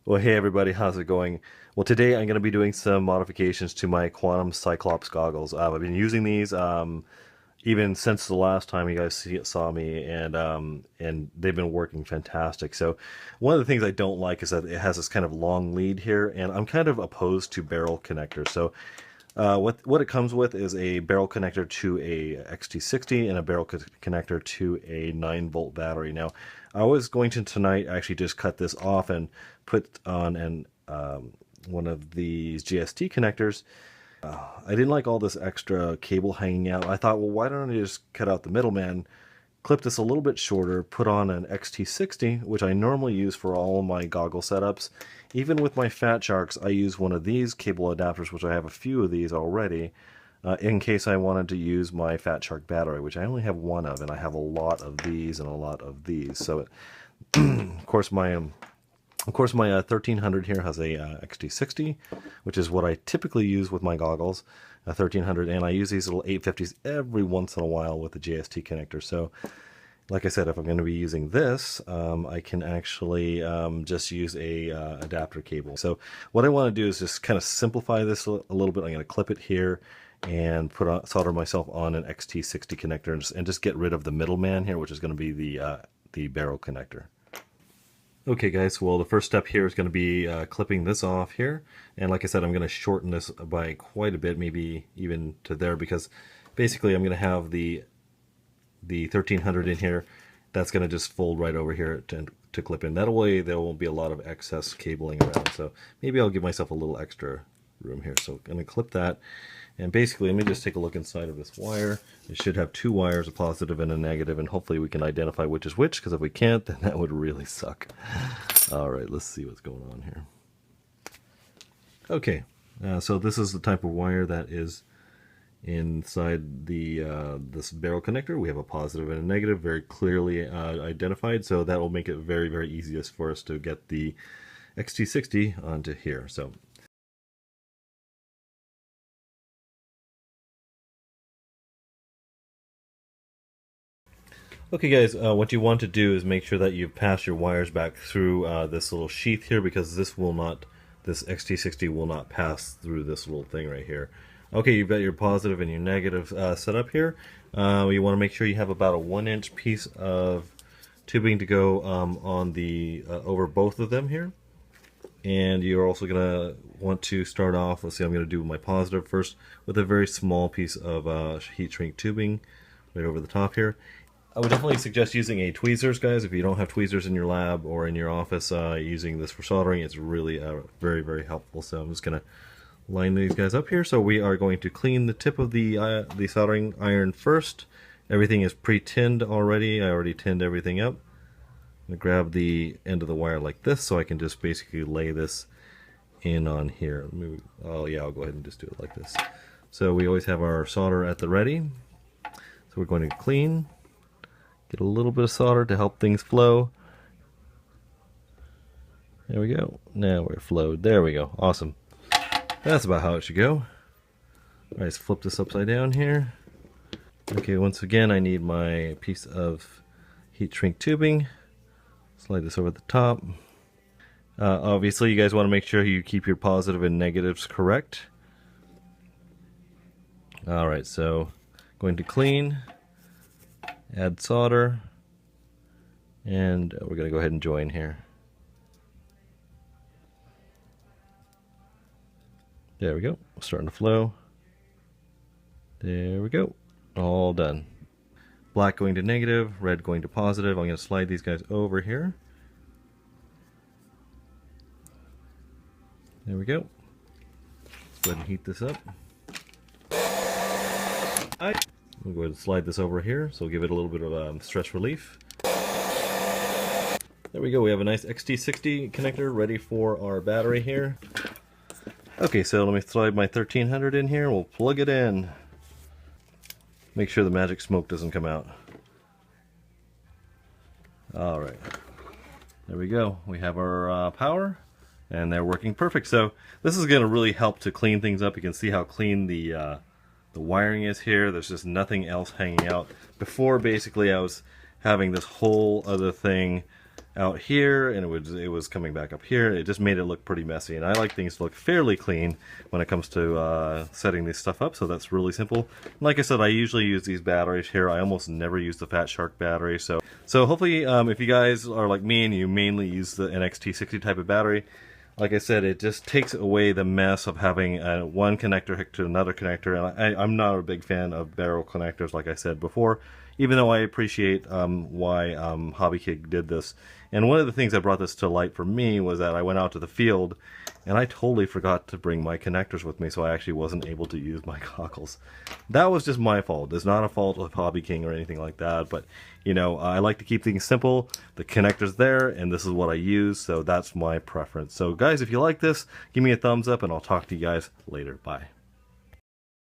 Well, hey everybody, how's it going? Well, today I'm going to be doing some modifications to my Quantum Cyclops goggles. I've been using these even since the last time you guys saw me, and they've been working fantastic. So, one of the things I don't like is that it has this kind of long lead here, and I'm kind of opposed to barrel connectors. So, what it comes with is a barrel connector to a XT60 and a barrel connector to a 9-volt battery. Now, I was going to tonight actually just cut this off and put on one of these GST connectors. I didn't like all this extra cable hanging out. I thought, well, why don't I just cut out the middleman, clip this a little bit shorter, put on an XT60, which I normally use for all my goggle setups. Even with my Fat Sharks, I use one of these cable adapters, which I have a few of these already, in case I wanted to use my Fat Shark battery, which I only have one of, and I have a lot of these and a lot of these. So, of course, my 1300 here has a XT60, which is what I typically use with my goggles, a 1300, and I use these little 850s every once in a while with the JST connector. So, like I said, if I'm going to be using this, I can actually just use a adapter cable. So what I want to do is just kind of simplify this a little bit. I'm going to clip it here and solder myself on an XT60 connector and just get rid of the middleman here, which is going to be the barrel connector. Okay guys, well the first step here is going to be clipping this off here, and like I said, I'm going to shorten this by quite a bit, maybe even to there, because basically I'm going to have the 1300 in here. That's going to just fold right over here to clip in. That way there won't be a lot of excess cabling around, so maybe I'll give myself a little extra room here. So I'm going to clip that, and basically let me just take a look inside of this wire. It should have two wires, a positive and a negative, and hopefully we can identify which is which, because if we can't, then that would really suck. Alright, let's see what's going on here. Okay, so this is the type of wire that is inside the this barrel connector. We have a positive and a negative, very clearly identified, so that will make it very, very easiest for us to get the XT60 onto here. So okay guys, what you want to do is make sure that you pass your wires back through this little sheath here, because this XT60 will not pass through this little thing right here. Okay, you've got your positive and your negative set up here. You want to make sure you have about a 1-inch piece of tubing to go on the over both of them here. And you're also going to want to start off, let's see, I'm going to do my positive first with a very small piece of heat shrink tubing right over the top here. I would definitely suggest using a tweezers, guys. If you don't have tweezers in your lab or in your office, using this for soldering, it's really very, very helpful. So I'm just going to line these guys up here. So we are going to clean the tip of the soldering iron first. Everything is pre-tinned already. I already tinned everything up. I'm going to grab the end of the wire like this, so I can just basically lay this in on here. Oh yeah, I'll go ahead and just do it like this. So we always have our solder at the ready. So we're going to clean. Get a little bit of solder to help things flow. There we go. Now we're flowed. There we go. Awesome. That's about how it should go. Alright, let's flip this upside down here. Okay, once again, I need my piece of heat shrink tubing. Slide this over the top. Obviously, you guys want to make sure you keep your positive and negatives correct. Alright, so going to clean. Add solder, and we're going to go ahead and join here. There we go, starting to flow. There we go, all done. Black going to negative, red going to positive. I'm going to slide these guys over here. There we go. Let's go ahead and heat this up. We'll go ahead and slide this over here, so we'll give it a little bit of stress relief. There we go, we have a nice XT60 connector ready for our battery here. Okay, so let me slide my 1300 in here, we'll plug it in. Make sure the magic smoke doesn't come out. Alright, there we go, we have our power, and they're working perfect. So this is going to really help to clean things up. You can see how clean the wiring is here. There's just nothing else hanging out. Before, basically, I was having this whole other thing out here, and it was coming back up here. It just made it look pretty messy, and I like things to look fairly clean when it comes to setting this stuff up, so that's really simple. Like I said, I usually use these batteries here. I almost never use the Fat Shark battery, so hopefully if you guys are like me and you mainly use the XT60 type of battery, like I said, it just takes away the mess of having one connector hooked to another connector, and I'm not a big fan of barrel connectors, like I said before, even though I appreciate why Hobby Kid did this. And one of the things that brought this to light for me was that I went out to the field, and I totally forgot to bring my connectors with me, so I actually wasn't able to use my goggles. That was just my fault. It's not a fault of Hobby King or anything like that, but you know, I like to keep things simple. The connector's there, and this is what I use, so that's my preference. So guys, if you like this, give me a thumbs up, and I'll talk to you guys later. Bye.